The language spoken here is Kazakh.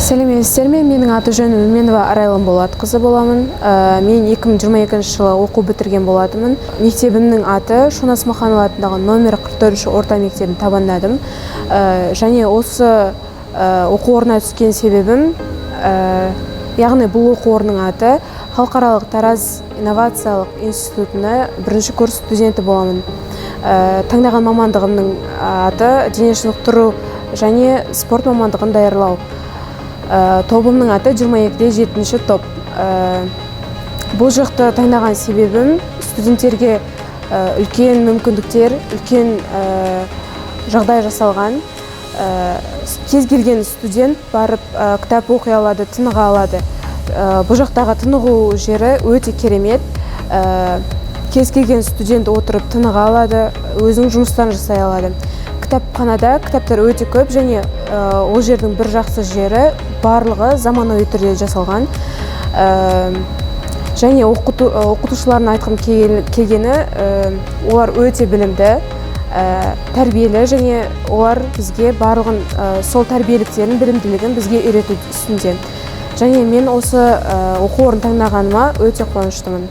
Сәлеметсіздер ме? Менің аты жөнім Үменова Арайлым Болатқызы боламын. Мен 2022 жылы оқу бітірген болатынмын. Мектебімнің аты Шонас Маханова атындағы номер 44 орта мектебін табандадым. Және осы оқу орнына түскен себебім, яғни бұл оқу орнының аты Халықаралық Тараз инновациялық институтына бірінші курс студенті боламын. Таңдаған мамандығымның аты дене шынықтыру және спорт мамандығын даярлау. Тобымның аты 22-де 7-ші топ. Бұл жақты таңдаған себебім студенттерге үлкен мүмкіндіктер, үлкен жағдай жасалған. Кез келген студент барып кітап оқи алады, тыныға алады. Бұл жақтағы тынығу жері өте керемет. Кез келген студент отырып тыныға алады, өзінің жұмыстарын жасай алады. Кітапханада кітаптар өте көп, және ол жердің бір жақсы жері барлығы заманауи түрде жасалған. Және оқытушыларын айтқым келгені, олар өте білімді, тәрбиелі, және олар бізге барлығын сол тәрбиеліктерін, білімділігін бізге үйрету үстінде. Және мен осы оқу орнын таңдағаныма өте қуаныштымын.